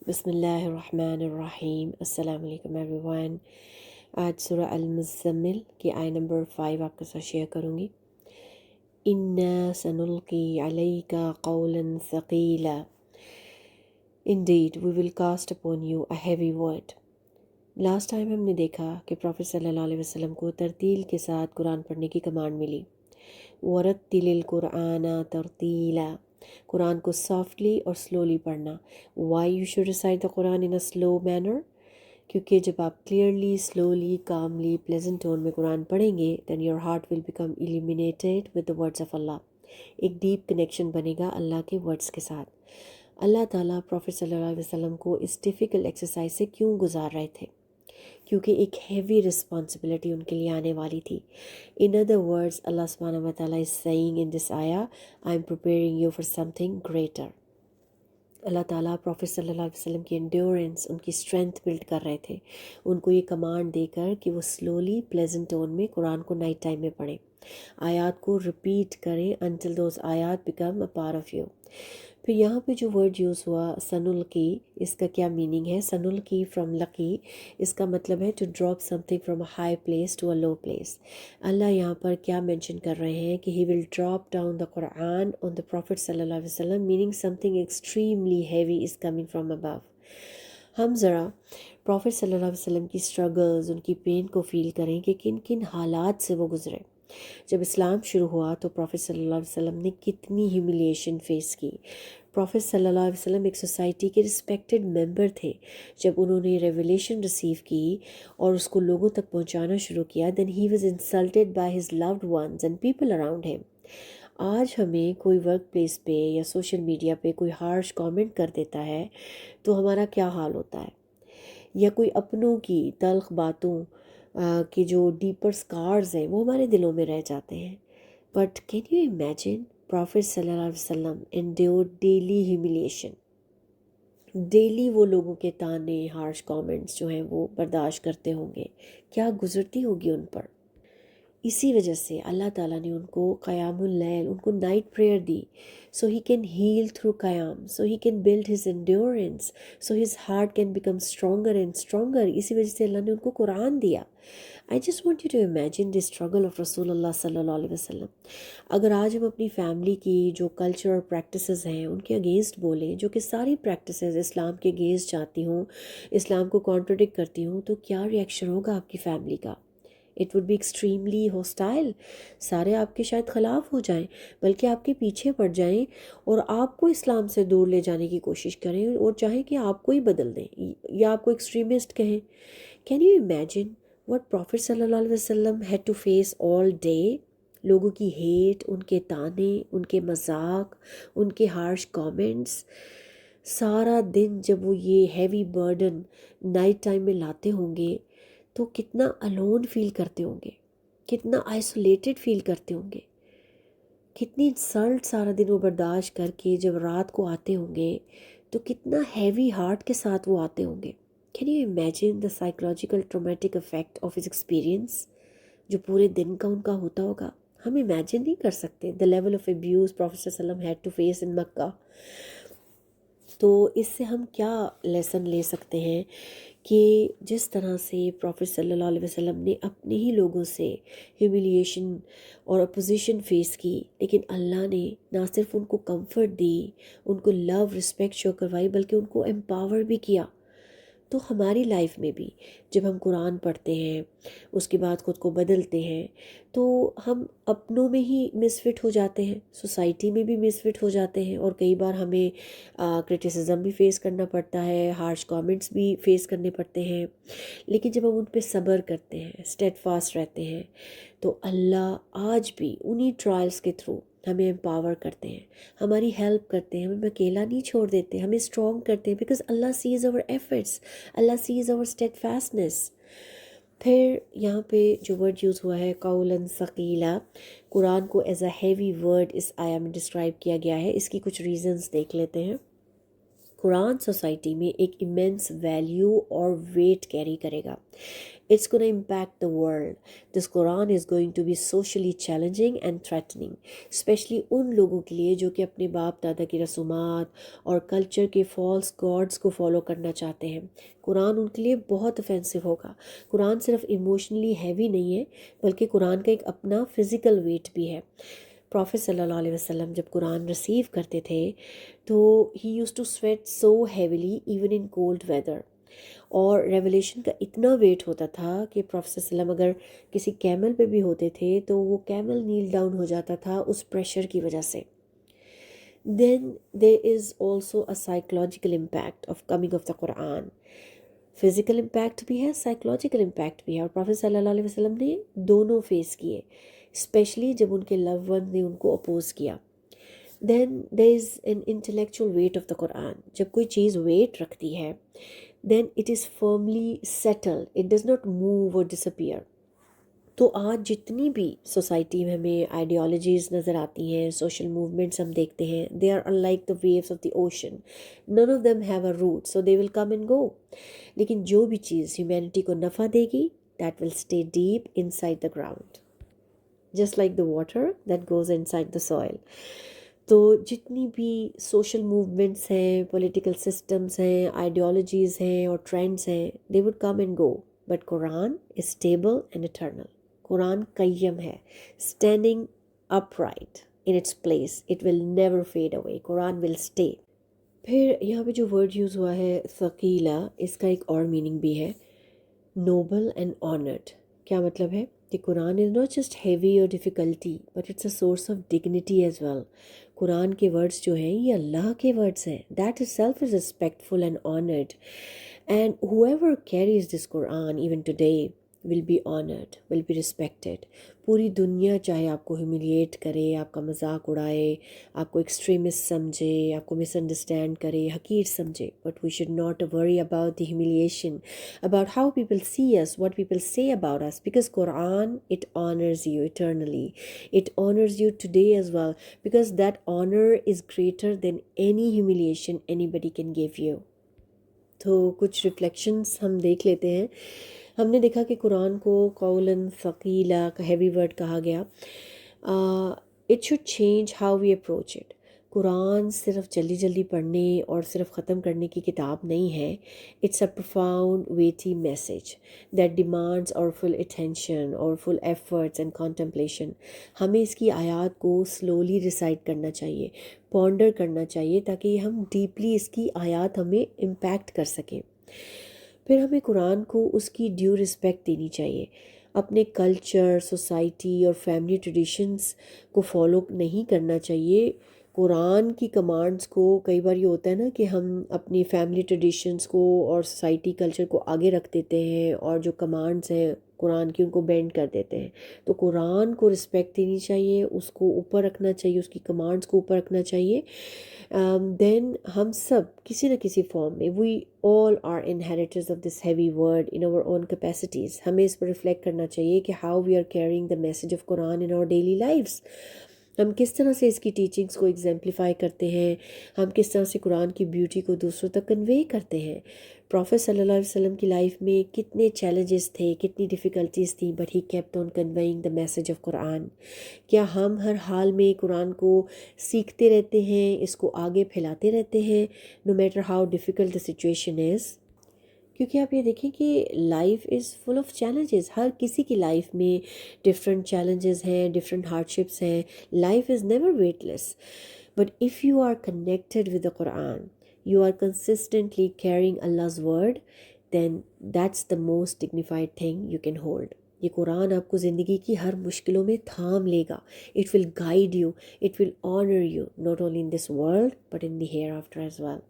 بسم اللہ الرحمن الرحیم۔ السلام علیکم ایوری ون۔ آج سورہ المزمل کی آیت نمبر 5 آپ کے ساتھ شیئر کروں گی۔ اِنَّا سَنُلْقِي عَلَيْكَ قَوْلًا ثَقِيلًا Indeed, we will cast upon you a heavy word۔ Last time ہم نے دیکھا کہ پروفیٹ صلی اللہ علیہ وسلم کو ترتیل کے ساتھ قرآن پڑھنے کی کمانڈ ملی۔ وَرَتِّلِ الْقُرْآنَ تَرْتِيلًا، قرآن کو سافٹلی اور سلولی پڑھنا۔ Why you should recite the Quran in a slow manner, کیونکہ جب آپ clearly, slowly, calmly, pleasant tone میں قرآن پڑھیں گے then your heart will become illuminated with the words of Allah. ایک ڈیپ کنیکشن بنے گا اللہ کے ورڈز کے ساتھ۔ اللہ تعالیٰ پروفیٹ صلی اللہ علیہ وسلم کو اس ڈیفیکلٹ ایکسرسائز سے کیوں گزار رہے تھے؟ کیونکہ ایک ہیوی رسپانسبلٹی ان کے لیے آنے والی تھی۔ ان ادر ورڈز اللہ سبحانہ و تعالیٰ از seeing in this ayah I am preparing you for something greater. Allah تعالیٰ پروفیٹ صلی اللہ علیہ وسلم کی انڈیورنس، ان کی اسٹرینتھ بلڈ کر رہے تھے، ان کو یہ کمانڈ دے کر کہ وہ سلولی پلیزنٹ ٹون میں قرآن کو نائٹ ٹائم میں پڑھیں، آیات کو ریپیٹ کریں until those آیات become a part of you. پھر یہاں پہ جو ورڈ یوز ہوا سنلقی، اس کا کیا میننگ ہے؟ سنلقی فرام لقی، اس کا مطلب ہے to drop something from a high place to a low place. Allah یہاں پر کیا مینشن کر رہے ہیں کہ he will drop down the Quran on the prophet صلی اللہ علیہ وسلم، meaning something extremely heavy is coming from above. ہم ذرا پروفٹ صلی اللہ علیہ وسلم کی اسٹرگلز، ان کی پین کو فیل کریں کہ کن کن حالات سے وہ گزرے۔ جب اسلام شروع ہوا تو پروفٹ صلی اللہ علیہ وسلم نے کتنی ہیوملیشن فیس کی۔ پروفٹ صلی اللہ علیہ وسلم ایک سوسائٹی کے رسپیکٹڈ ممبر تھے۔ جب انہوں نے ریویلیشن ریسیو کی اور اس کو لوگوں تک پہنچانا شروع کیا then he was insulted by his loved ones and people around him. آج ہمیں کوئی ورک پلیس پہ یا سوشل میڈیا پہ کوئی ہارش کامنٹ کر دیتا ہے تو ہمارا کیا حال ہوتا ہے، یا کوئی اپنوں کی تلخ باتوں کی جو ڈیپر سکارز ہیں وہ ہمارے دلوں میں رہ جاتے ہیں۔ But can you imagine prophet صلی اللہ علیہ وسلم انڈیورڈ ڈیلی ہیوملیشن، ڈیلی وہ لوگوں کے تانے، ہارش کامنٹس جو ہیں وہ برداشت کرتے ہوں گے، کیا گزرتی ہوگی ان پر۔ اسی وجہ سے اللہ تعالیٰ نے ان کو قیام اللیل، ان کو نائٹ پریئر دی، so he can heal through قیام، so he can build his endurance, so his heart can become stronger and stronger. اسی وجہ سے اللہ نے ان کو قرآن دیا۔ I just want you to imagine the struggle of رسول اللہ صلی اللہ علیہ وسلم۔ اگر آج ہم اپنی فیملی کی جو کلچر اور پریکٹسز ہیں ان کے اگینسٹ بولیں، جو کہ ساری پریکٹسز اسلام کے اگینسٹ جاتی ہوں، اسلام کو کانٹرڈکٹ کرتی ہوں، تو کیا ریئیکشن ہوگا آپ کی فیملی کا؟ It would be extremely hostile. سارے آپ کے شاید خلاف ہو جائیں، بلکہ آپ کے پیچھے پڑ جائیں اور آپ کو اسلام سے دور لے جانے کی کوشش کریں اور چاہیں کہ آپ کو ہی بدل دیں یا آپ کو ایکسٹریمسٹ کہیں۔ Can you imagine what Prophet صلی اللہ علیہ وسلم had to face all day؟ لوگوں کی ہیٹ، ان کے تانے، ان کے مذاق، ان کے ہارش کامنٹس، سارا دن جب وہ یہ ہیوی برڈن نائٹ ٹائم میں لاتے ہوں گے تو کتنا الون فیل کرتے ہوں گے، کتنا آئسولیٹڈ فیل کرتے ہوں گے، کتنی انسلٹ سارا دن وہ برداشت کر کے جب رات کو آتے ہوں گے تو کتنا ہیوی ہارٹ کے ساتھ وہ آتے ہوں گے۔ Can you imagine the psychological traumatic effect of his experience جو پورے دن کا ان کا ہوتا ہوگا؟ ہم امیجن نہیں کر سکتے the level of abuse prophet صلی اللہ علیہ وسلم had to face in Mecca. تو اس سے ہم کیا لیسن لے سکتے ہیں کہ جس طرح سے پروفیٹ صلی اللہ علیہ وسلم نے اپنے ہی لوگوں سے ہیوملیشن اور اپوزیشن فیس کی، لیکن اللہ نے نہ صرف ان کو کمفرٹ دی، ان کو لو رسپیکٹ شو کروائی، بلکہ ان کو امپاور بھی کیا۔ تو ہماری لائف میں بھی جب ہم قرآن پڑھتے ہیں، اس کے بعد خود کو بدلتے ہیں، تو ہم اپنوں میں ہی مس فٹ ہو جاتے ہیں، سوسائٹی میں بھی مس فٹ ہو جاتے ہیں، اور کئی بار ہمیں کرٹیسزم بھی فیس کرنا پڑتا ہے، ہارش کامنٹس بھی فیس کرنے پڑتے ہیں۔ لیکن جب ہم ان پہ صبر کرتے ہیں، اسٹیڈ فاسٹ رہتے ہیں، تو اللہ آج بھی انہی ٹرائلز کے تھرو ہمیں امپاور کرتے ہیں، ہماری ہیلپ کرتے ہیں، ہمیں اکیلا نہیں چھوڑ دیتے، ہمیں اسٹرانگ کرتے ہیں، because Allah sees our efforts, Allah sees our steadfastness. پھر یہاں پہ جو ورڈ یوز ہوا ہے قولاً ثقیلا، قرآن کو ایز اے ہیوی ورڈ اس آیا میں ڈسکرائب کیا گیا ہے۔ اس کی کچھ ریزنز دیکھ لیتے ہیں۔ قرآن سوسائٹی میں ایک ایمنس ویلیو اور ویٹ کیری کرے گا. It's going to impact the world. This Quran is going to be socially challenging and threatening, especially ان لوگوں کے لیے جو کہ اپنے باپ دادا کی رسومات اور کلچر کے فالس گاڈز کو فالو کرنا چاہتے ہیں. قرآن ان کے لیے بہت افینسو ہوگا. قرآن صرف ایموشنلی ہیوی نہیں ہے بلکہ قرآن کا ایک اپنا فزیکل ویٹ بھی ہے. پروفیٹ صلی اللہ علیہ وسلم جب قرآن ریسیو کرتے تھے تو he used to sweat so heavily even in cold weather, اور ریولیشن کا اتنا ویٹ ہوتا تھا کہ پروفیٹ صلی اللہ علیہ وسلم اگر کسی کیمل پہ بھی ہوتے تھے تو وہ کیمل نیل ڈاؤن ہو جاتا تھا اس پریشر کی وجہ سے. Then there is also a psychological impact of coming of the Quran. Physical impact بھی ہے، سائیکولوجیکل امپیکٹ بھی ہے، اور پروفیٹ صلی اللہ علیہ وسلم نے دونوں فیس کیے، اسپیشلی جب ان کے لو ون نے ان کو اپوز کیا. Then there is an intellectual weight of the Quran. جب کوئی چیز ویٹ رکھتی ہے then it is firmly settled, it does not move or dish appear. تو آج جتنی بھی سوسائٹی میں ہمیں آئیڈیالوجیز نظر آتی ہیں، سوشل موومنٹس ہم دیکھتے ہیں، they are like the waves of the ocean, none of them have a root so they will come and go. لیکن جو بھی چیز ہیومینٹی کو نفع دے گی that will stay deep inside the ground, just like the water that goes inside the soil. تو جتنی بھی سوشل موومنٹس ہیں، پولیٹیکل سسٹمز ہیں، آئیڈیالوجیز ہیں اور ٹرینڈس ہیں، they would come and go but Quran is stable and eternal. Quran قیم ہے، standing up right in its place, it will never fade away, Quran will stay. پھر یہاں پہ جو ورڈ یوز ہوا ہے ثقیلہ، اس کا ایک اور میننگ بھی ہے، نوبل اینڈ آنرڈ. کیا مطلب ہے کہ Quran is not just heavy or difficulty but it's a source of dignity as well. Quran کے ورڈز جو ہیں یہ اللہ کے ورڈز ہیں. That is self is respectful and honoured, and whoever carries this Quran even today will be honoured, will be respected. پوری دنیا چاہے آپ کو ہیوملیٹ کرے، آپ کا مذاق اڑائے، آپ کو ایکسٹریمسٹ سمجھے، آپ کو مس انڈرسٹینڈ کرے، حقیر سمجھے، but we should not worry about the humiliation, about how people see us, what people say about us, because Quran, it honors you eternally. It honors you today as well, because that honor is greater than any humiliation anybody can give you. تو کچھ reflections ہم دیکھ لیتے ہیں. ہم نے دیکھا کہ قرآن کو قولاً ثقیلا کا ہیوی ورڈ کہا گیا. It should change how we approach it. Quran صرف جلدی جلدی پڑھنے اور صرف ختم کرنے کی کتاب نہیں ہے. It's a profound weighty message that demands our full attention اور فل ایفرٹس اینڈ کانٹمپلیشن. ہمیں اس کی آیات کو سلولی ریسائٹ کرنا چاہیے، پونڈر کرنا چاہیے، تاکہ ہم ڈیپلی اس کی آیات ہمیں امپیکٹ کر سکیں. پھر ہمیں قرآن کو اس کی ڈیو رسپیکٹ دینی چاہیے. اپنے کلچر، سوسائٹی اور فیملی ٹریڈیشنز کو فالو نہیں کرنا چاہیے. قرآن کی کمانڈز کو کئی بار یہ ہوتا ہے نا کہ ہم اپنی فیملی ٹریڈیشنز کو اور سوسائٹی کلچر کو آگے رکھ دیتے ہیں، اور جو کمانڈز ہیں قرآن کی ان کو بینڈ کر دیتے ہیں. تو قرآن کو رسپیکٹ دینی چاہیے، اس کو اوپر رکھنا چاہیے، اس کی کمانڈز کو اوپر رکھنا چاہیے. دین ہم سب کسی نہ کسی فارم میں we all are inheritors of this heavy word in our own capacities. ہمیں اس پر ریفلیکٹ کرنا چاہیے کہ how we are carrying the message of Quran in our daily lives. ہم کس طرح سے اس کی ٹیچنگز کو ایگزیمپلیفائی کرتے ہیں، ہم کس طرح سے قرآن کی بیوٹی کو دوسروں تک کنوے کرتے ہیں. پروفیٹ صلی اللہ علیہ وسلم کی لائف میں کتنے چیلنجز تھے، کتنی ڈیفیکلٹیز تھیں، but he kept on conveying the message of Quran. کیا ہم ہر حال میں قرآن کو سیکھتے رہتے ہیں، اس کو آگے پھیلاتے رہتے ہیں، no matter how difficult the situation is? کیونکہ آپ یہ دیکھیں کہ life is full of challenges. ہر کسی کی لائف میں ڈفرینٹ چیلنجز ہیں، ڈفرینٹ ہارڈشپس ہیں. Life is never weightless. But if you are connected with the Quran, you are consistently carrying Allah's word, then that's the most dignified thing you can hold. یہ قرآن آپ کو زندگی کی ہر مشکلوں میں تھام لے گا. It will guide you, it will honor you, not only in this world but in the hereafter as well.